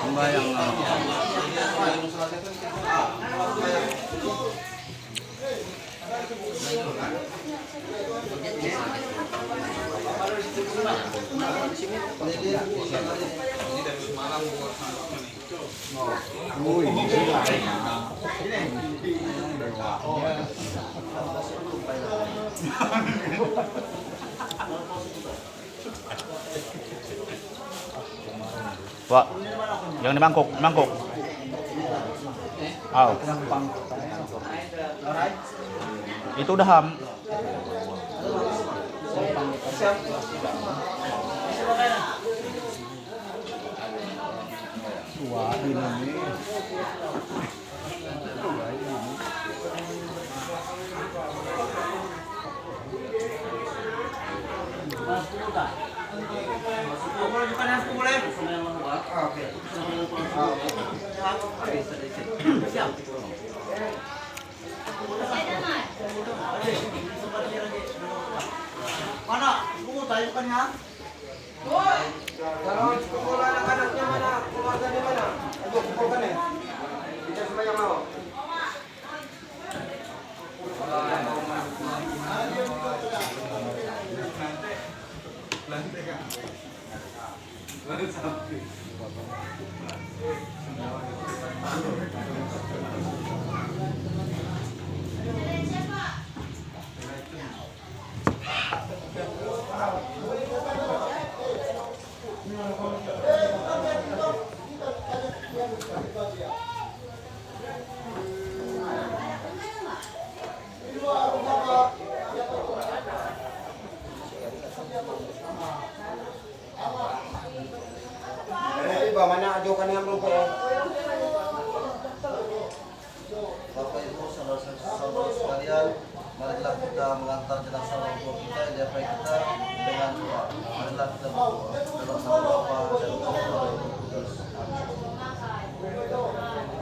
Sembayang Wah, yang di mangkuk, mangkuk. Oh. Itu udah ham. Wah, ini. Mana? Buku tayo kanya? Kalau kumpul anak-anaknya mana? Keluarga di mana? Ayo kumpulkan ya. Kita sebanyak mau. Mana ajukan yang belum Bapak Ibu saudara-saudara sekalian, marilah kita mengantar jenazah orang tua kita yang diapai kita dengan doa. Marilah kita berdoa dalam nama Bapa dan Putra dan Roh Kudus.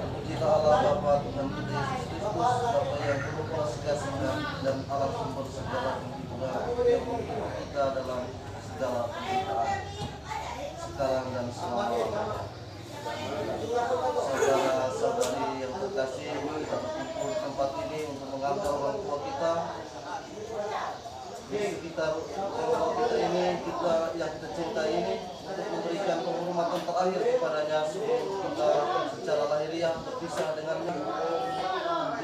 Pujilah Allah Bapa Tuhan kita Yesus Kristus, Bapa yang berupa segala dan alam sumber segala penghiburan yang menghidup kita dalam segala penderitaan sekarang dan selamanya. Saudara-saudari yang terkasih, kita berkumpul di tempat ini untuk mengantar orang tua kita di sekitar orang kita ini, kita yang kita cintai ini, untuk memberikan penghormatan terakhir kepadanya sebelum kita secara lahiriah berpisah dengannya.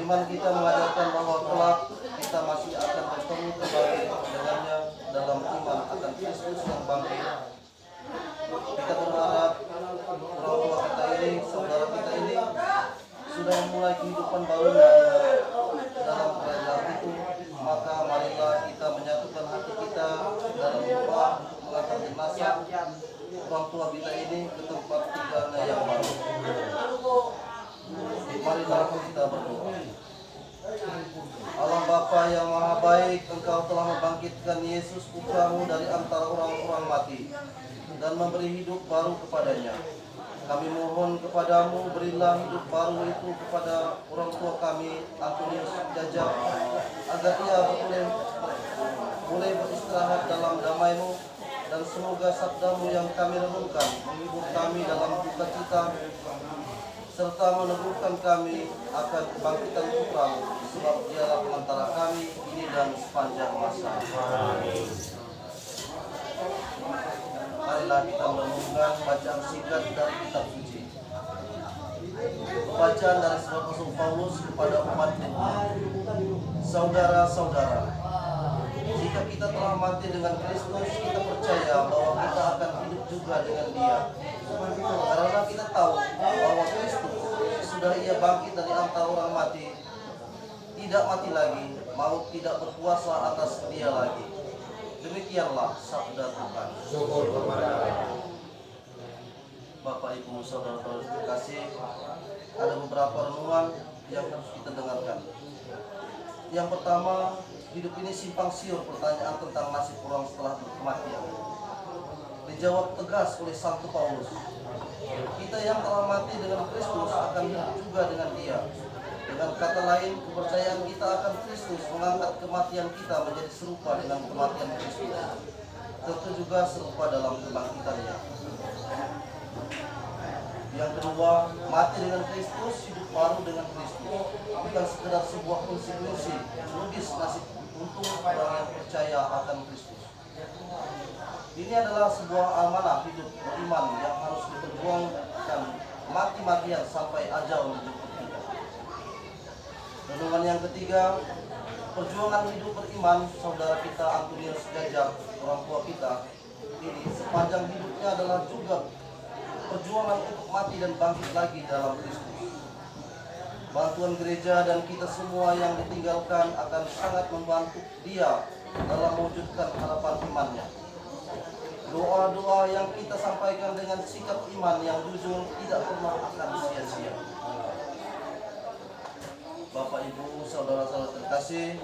Iman kita mengajarkan bahwa kelak kita masih akan bertemu kembali dengannya dalam iman akan Kristus yang bangkit. Kita berharap orang tua kita ini, saudara kita ini sudah memulai kehidupan barunya dalam kerajaan itu. Maka marilah kita menyatukan hati kita dalam doa untuk mengantar jenazah orang tua kita ini ke tempat tinggalnya yang baru. Marilah kita berdoa. Allah Bapa yang Maha Baik, Engkau telah membangkitkan Yesus Putramu dari antara orang-orang mati dan memberi hidup baru kepadanya. Kami mohon kepadamu, berilah hidup baru itu kepada orang tua kami, Antonius Jajak, agar ia boleh beristirahat dalam damai-Mu, dan semoga sabda-Mu yang kami renungkan menghibur kami dalam duka cita, serta meneguhkan kami akan kebangkitan Putra-Mu, sebab Dialah pengantara kami ini dan sepanjang masa. Amin. Marilah kita merenungkan bacaan singkat dari kitab suci. Bacaan dari surat Rasul Paulus kepada umat Tuhan. Saudara-saudara, jika kita telah mati dengan Kristus, kita percaya bahwa kita akan hidup juga dengan Dia. Karena kita tahu bahwa Kristus sudah Ia bangkit dari antara orang mati, tidak mati lagi, maut tidak berkuasa atas Dia lagi. Demikianlah sabda Tuhan. Bapak, Ibu, saudara-saudara terkasih, ada beberapa renungan yang harus kita dengarkan. Yang pertama, hidup ini simpang siur pertanyaan tentang nasib orang setelah kematian. Dijawab tegas oleh Santo Paulus. Kita yang telah mati dengan Kristus akan hidup juga dengan Dia. Dengan kata lain, kepercayaan kita akan Kristus mengangkat kematian kita menjadi serupa dengan kematian Kristus. tentu juga serupa dalam kebangkitannya. Yang kedua, mati dengan Kristus, hidup baru dengan Kristus. Bukan sekedar sebuah konsekuensi logis nasib untuk orang yang percaya akan Kristus. Ini adalah sebuah amanah hidup beriman yang harus diperjuangkan mati-matian sampai ajal menjemput kita. Renungan yang ketiga, perjuangan hidup beriman saudara kita Antonius Jajak, orang tua kita, ini sepanjang hidupnya adalah juga perjuangan untuk mati dan bangkit lagi dalam Kristus. Bantuan gereja dan kita semua yang ditinggalkan akan sangat membantu dia dalam mewujudkan harapan imannya. Doa-doa yang kita sampaikan dengan sikap iman yang jujur tidak pernah akan sia-sia. Bapak, Ibu, saudara-saudara terkasih,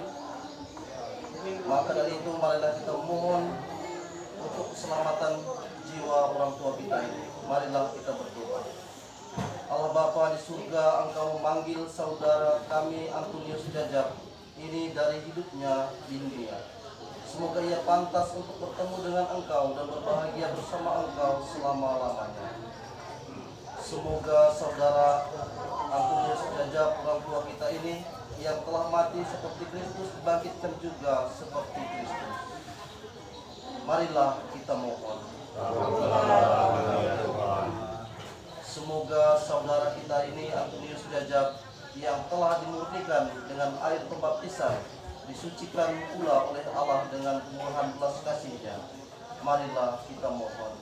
maka dari itu marilah kita mohon untuk keselamatan jiwa orang tua kita ini. Marilah kita berdoa. Allah Bapa di surga, Engkau memanggil saudara kami Antonius Jajak ini dari hidupnya di dunia. Semoga ia pantas untuk bertemu dengan Engkau dan berbahagia bersama Engkau selama-lamanya. Semoga saudara Antonius Jajak, orang tua kita ini yang telah mati seperti Kristus, dibangkitkan juga seperti Kristus. Marilah kita mohon. Semoga saudara kita ini Antonius Jajak yang telah dimurnikan dengan air pembaptisan disucikan pula oleh Allah dengan kemurahan belas kasih-Nya. Marilah kita mohon.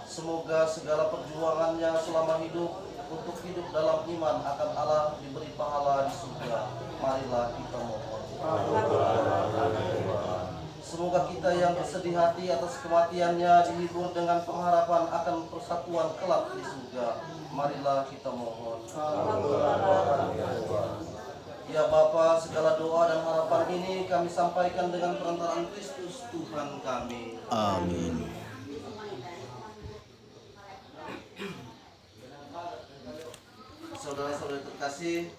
Semoga segala perjuangannya selama hidup untuk hidup dalam iman akan Allah diberi pahala di surga. Marilah kita mohon. Semoga kita yang bersedih hati atas kematiannya dihibur dengan pengharapan akan persatuan kelak di surga. Marilah kita mohon. Ya Bapa, segala doa dan harapan ini kami sampaikan dengan perantaraan Kristus Tuhan kami. Amin. Saudara-saudara terkasih,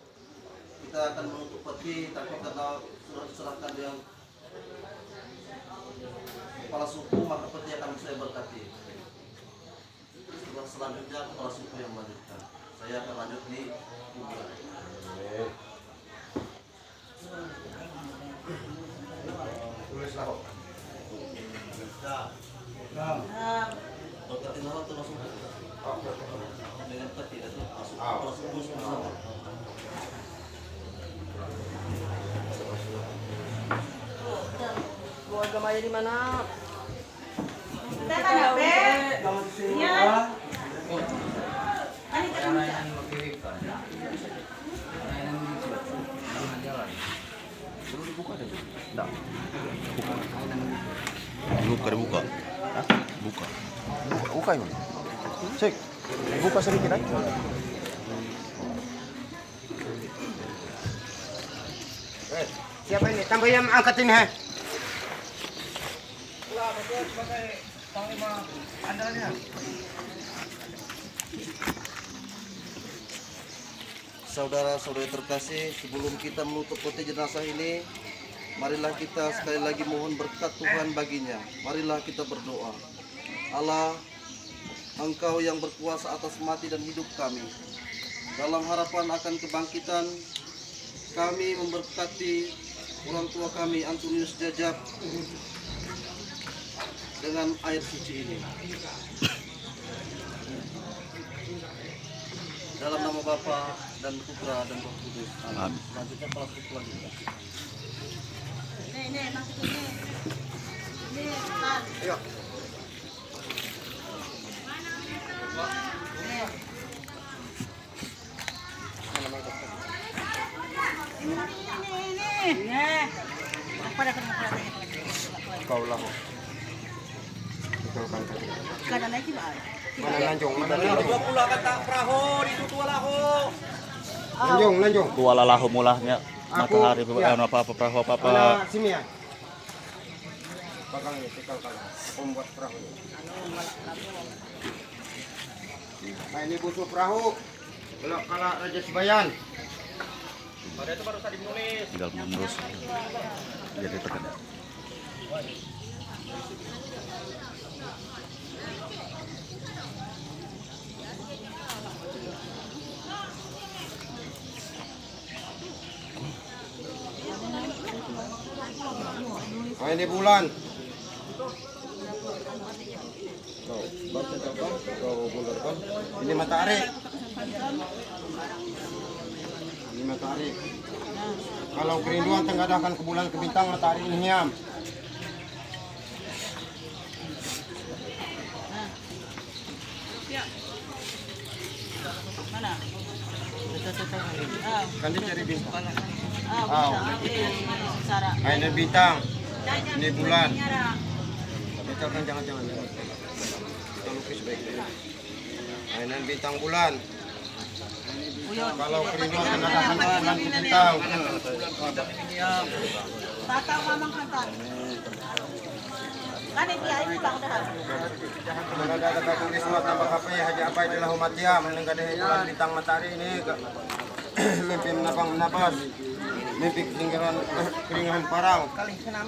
kita akan menutup peti, tapi karena sudah diserahkan dengan kepala suku, maka peti akan saya berkati. Selanjutnya kepala suku yang melanjutkan. Saya akan lanjut di kuburan. Tulislah. Berkati nama itu langsung dengan peti itu masuk kepala suku semua. Mau agamanya di mana? Dibuka. Buka. Buka yun. Cek. Buka sedikit aja. Siapa ini? Tambah yang angkat ini, he. Saudara-saudara terkasih, sebelum kita menutup peti jenazah ini, marilah kita sekali lagi mohon berkat Tuhan baginya. Marilah kita berdoa. Allah, Engkau yang berkuasa atas mati dan hidup kami. Dalam harapan akan kebangkitan, kami memberkati orang tua kami Antonius Jajak dengan air suci ini. Dalam nama Bapa dan Putra dan Roh Kudus. Amin. Selanjutnya kepala suku lanjutkan. Ayo. Kaulah. Ikaw kan. Kada lagi ba? Lanjong. Pula kata perahu itu tua lahu. Lanjong. Tua lalaho mulahnya. Matahari ya. apa-apa perahu apa-apa. Mana sini ya? Bakal ini, tikal kalau. Aku membuat perahu. Nah ini butuh perahu. Kalau Raja Sibayan. Tinggal menerus. Jadi terkena. Oh, ini bulan. Oh, ini matahari. Ini matahari. Kalau kerinduan tenggadakan ke bulan ke bintang, matahari ini hiam. Mana? Kan dia cari bintang. Sarah. Ini bintang. Ini bulan. Misalkan jangan. Kita lukis baik-baik. Ini bintang bulan. Kalau kerinduan tenggadakan ke bulan ke bintang. Tataw mamang kantan. Kanit ya, ini lang dah. Menggadakan tulis surat tambah HP Haji Abai adalah umat dia menenggadah bulan bintang matahari ini mimpi menabang-nabas mimpi keringan parang Kaling senam.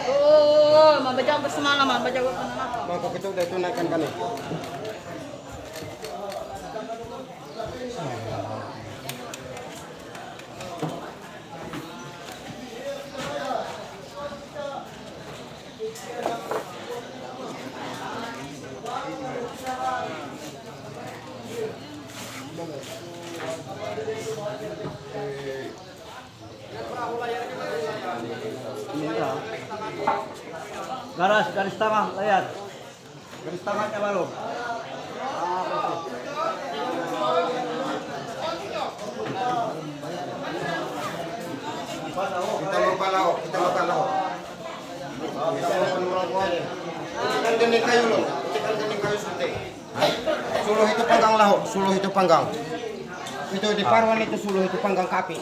Oh, mabajak bersemalam, mabajak bersemalam. maka kita udah tunaikan kami. Garis tengah, lihat. Garis tengahnya baru. Kita lupa lauk. Ikan gening kayu loh, ikan gening kayu suntik. Suluh itu panggang lauk, suluh itu panggang. Itu di parwan itu suluh itu panggang kapi.